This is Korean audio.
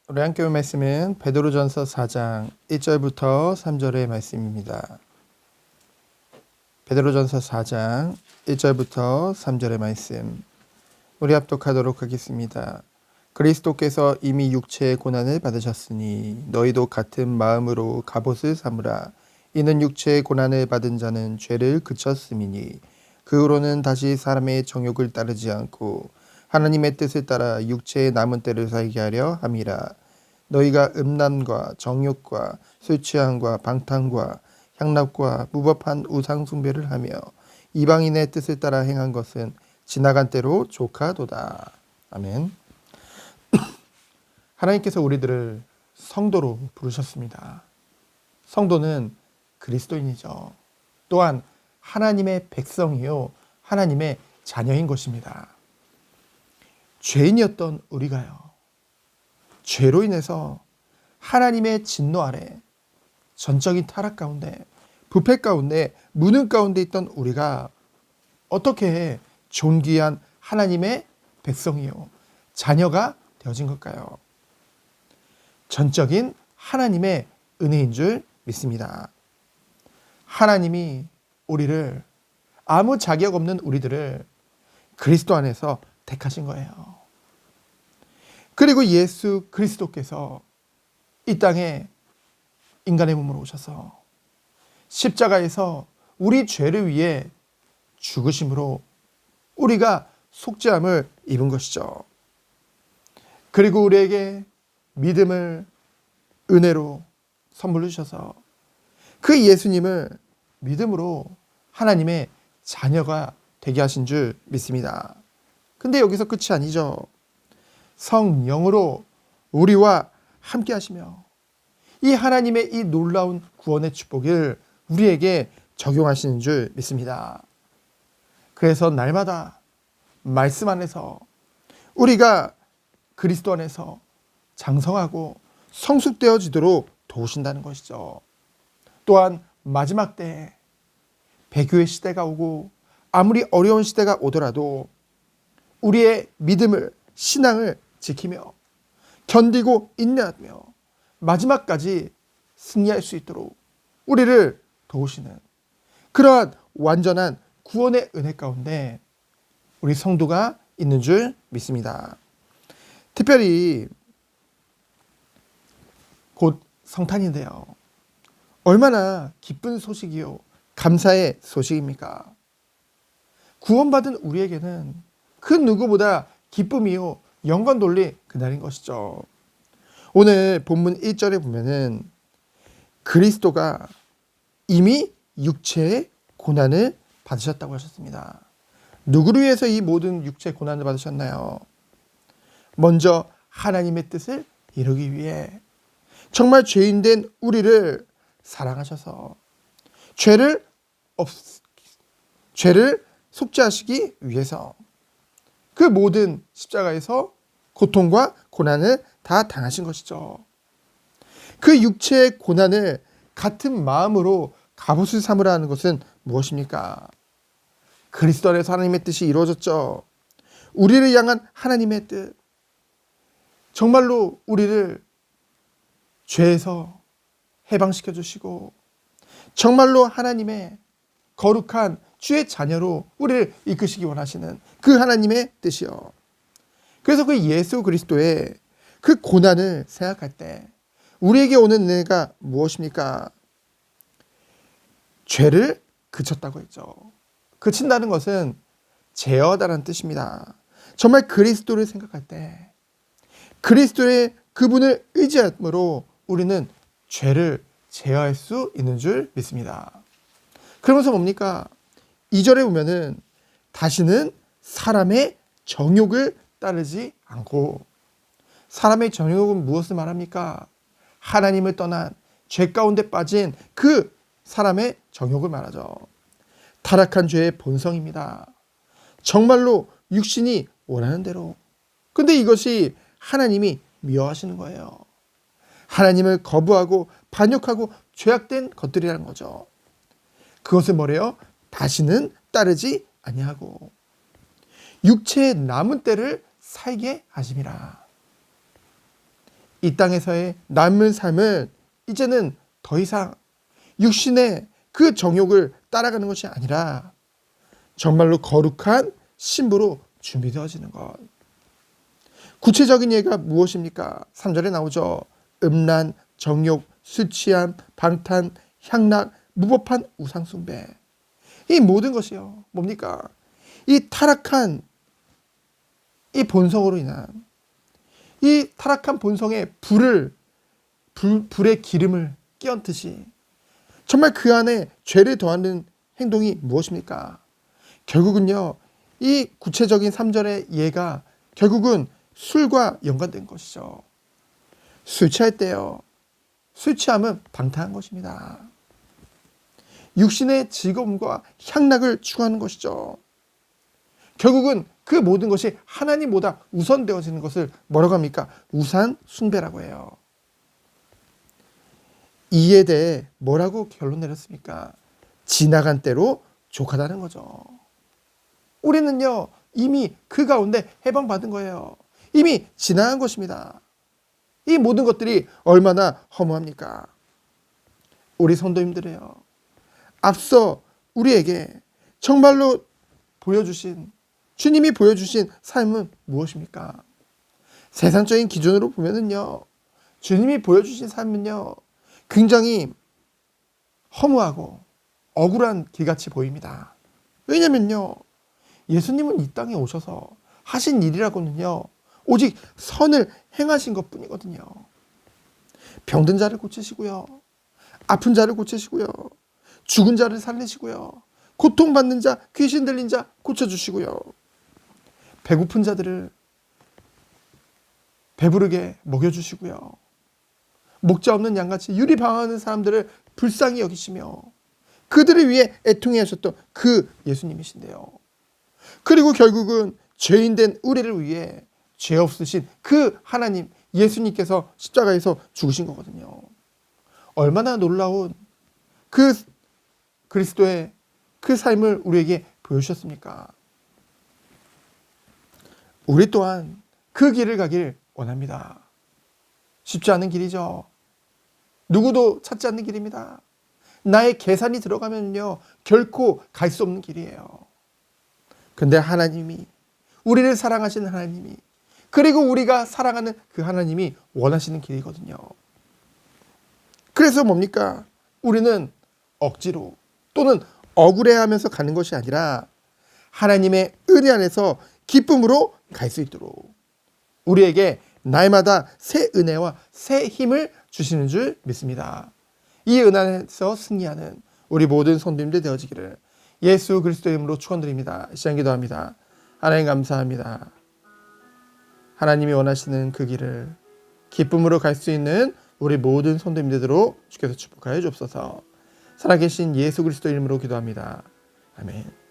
우리 함께 본 말씀은 베드로전서 4장 1절부터 3절의 말씀입니다. 베드로전서 4장 1절부터 3절의 말씀 우리 합독하도록 하겠습니다. 그리스도께서 이미 육체의 고난을 받으셨으니 너희도 같은 마음으로 갑옷을 삼으라. 이는 육체의 고난을 받은 자는 죄를 그쳤음이니 그 후로는 다시 사람의 정욕을 따르지 않고 하나님의 뜻을 따라 육체의 남은 때를 살게 하려 함이라. 너희가 음란과 정욕과 술 취함과 방탕과 향락과 무법한 우상 숭배를 하며 이방인의 뜻을 따라 행한 것은 지나간 때로 조카도다. 아멘. 하나님께서 우리들을 성도로 부르셨습니다. 성도는 그리스도인이죠. 또한 하나님의 백성이요 하나님의 자녀인 것입니다. 죄인이었던 우리가요, 죄로 인해서 하나님의 진노 아래 전적인 타락 가운데, 부패 가운데, 무능 가운데 있던 우리가 어떻게 존귀한 하나님의 백성이요 자녀가 되어진 걸까요? 전적인 하나님의 은혜인 줄 믿습니다. 하나님이 우리를, 아무 자격 없는 우리들을 그리스도 안에서 택하신 거예요. 그리고 예수 그리스도께서 이 땅에 인간의 몸으로 오셔서 십자가에서 우리 죄를 위해 죽으심으로 우리가 속죄함을 입은 것이죠. 그리고 우리에게 믿음을 은혜로 선물로 주셔서 그 예수님을 믿음으로 하나님의 자녀가 되게 하신 줄 믿습니다. 근데 여기서 끝이 아니죠. 성령으로 우리와 함께 하시며 이 하나님의 이 놀라운 구원의 축복을 우리에게 적용하시는 줄 믿습니다. 그래서 날마다 말씀 안에서 우리가 그리스도 안에서 장성하고 성숙되어지도록 도우신다는 것이죠. 또한 마지막 때에 배교의 시대가 오고 아무리 어려운 시대가 오더라도 우리의 믿음을, 신앙을 지키며 견디고 인내하며 마지막까지 승리할 수 있도록 우리를 도우시는 그러한 완전한 구원의 은혜 가운데 우리 성도가 있는 줄 믿습니다. 특별히 곧 성탄인데요, 얼마나 기쁜 소식이요 감사의 소식입니까? 구원받은 우리에게는 그 누구보다 기쁨이요 영광 돌릴 그날인 것이죠. 오늘 본문 1절에 보면은 그리스도가 이미 육체의 고난을 받으셨다고 하셨습니다. 누구를 위해서 이 모든 육체의 고난을 받으셨나요? 먼저 하나님의 뜻을 이루기 위해 정말 죄인된 우리를 사랑하셔서 죄를 속죄하시기 위해서 그 모든 십자가에서 고통과 고난을 다 당하신 것이죠. 그 육체의 고난을 같은 마음으로 갑옷을 삼으라 하는 것은 무엇입니까? 그리스도 안에서 하나님의 뜻이 이루어졌죠. 우리를 향한 하나님의 뜻, 정말로 우리를 죄에서 해방시켜 주시고 정말로 하나님의 거룩한 주의 자녀로 우리를 이끄시기 원하시는 그 하나님의 뜻이요. 그래서 그 예수 그리스도의 그 고난을 생각할 때 우리에게 오는 은혜가 무엇입니까? 죄를 그쳤다고 했죠. 그친다는 것은 제어하다라는 뜻입니다. 정말 그리스도를 생각할 때 그리스도의 그분을 의지함으로 우리는 죄를 제어할 수 있는 줄 믿습니다. 그러면서 뭡니까? 2절에 보면은 다시는 사람의 정욕을 따르지 않고, 사람의 정욕은 무엇을 말합니까? 하나님을 떠난 죄 가운데 빠진 그 사람의 정욕을 말하죠. 타락한 죄의 본성입니다. 정말로 육신이 원하는 대로. 근데 이것이 하나님이 미워하시는 거예요. 하나님을 거부하고 반역하고 죄악된 것들이라는 거죠. 그것을 뭐래요? 다시는 따르지 아니하고 육체의 남은 때를 살게 하심이라. 이 땅에서의 남은 삶은 이제는 더 이상 육신의 그 정욕을 따라가는 것이 아니라 정말로 거룩한 신부로 준비되어지는 것. 구체적인 예가 무엇입니까? 3절에 나오죠. 음란, 정욕, 술 취함, 방탄, 향락, 무법한 우상 숭배. 이 모든 것이요. 뭡니까? 이 타락한 이 본성으로 인한 이 타락한 본성의 불의 기름을 끼얹듯이 정말 그 안에 죄를 더하는 행동이 무엇입니까? 결국은요, 이 구체적인 3절의 예가 결국은 술과 연관된 것이죠. 술 취할 때요, 술 취함은 방탕한 것입니다. 육신의 즐거움과 향락을 추구하는 것이죠. 결국은 그 모든 것이 하나님보다 우선되어지는 것을 뭐라고 합니까? 우상 숭배라고 해요. 이에 대해 뭐라고 결론 내렸습니까? 지나간 때로 족하다는 거죠. 우리는요, 이미 그 가운데 해방받은 거예요. 이미 지나간 것입니다. 이 모든 것들이 얼마나 허무합니까? 우리 성도님들이요, 앞서 우리에게 정말로 주님이 보여주신 삶은 무엇입니까? 세상적인 기준으로 보면은요, 주님이 보여주신 삶은요, 굉장히 허무하고 억울한 길같이 보입니다. 왜냐면요, 예수님은 이 땅에 오셔서 하신 일이라고는요, 오직 선을 행하신 것 뿐이거든요. 병든 자를 고치시고요, 아픈 자를 고치시고요, 죽은 자를 살리시고요, 고통받는 자, 귀신 들린 자 고쳐주시고요, 배고픈 자들을 배부르게 먹여주시고요, 목자 없는 양같이 유리방황하는 사람들을 불쌍히 여기시며 그들을 위해 애통해 하셨던 그 예수님이신데요. 그리고 결국은 죄인된 우리를 위해 죄 없으신 그 하나님 예수님께서 십자가에서 죽으신 거거든요. 얼마나 놀라운 그 그리스도의 그 삶을 우리에게 보여주셨습니까? 우리 또한 그 길을 가길 원합니다. 쉽지 않은 길이죠. 누구도 찾지 않는 길입니다. 나의 계산이 들어가면요, 결코 갈 수 없는 길이에요. 근데 하나님이, 우리를 사랑하시는 하나님이, 그리고 우리가 사랑하는 그 하나님이 원하시는 길이거든요. 그래서 뭡니까? 우리는 억지로 또는 억울해하면서 가는 것이 아니라 하나님의 은혜 안에서 기쁨으로 갈 수 있도록 우리에게 날마다 새 은혜와 새 힘을 주시는 줄 믿습니다. 이 은혜 안에서 승리하는 우리 모든 성도님들 되어지기를 예수 그리스도의 이름으로 축원드립니다. 시간 기도합니다. 하나님 감사합니다. 하나님이 원하시는 그 길을 기쁨으로 갈 수 있는 우리 모든 성도님들로 주께서 축복하여 주옵소서. 살아계신 예수 그리스도의 이름으로 기도합니다. 아멘.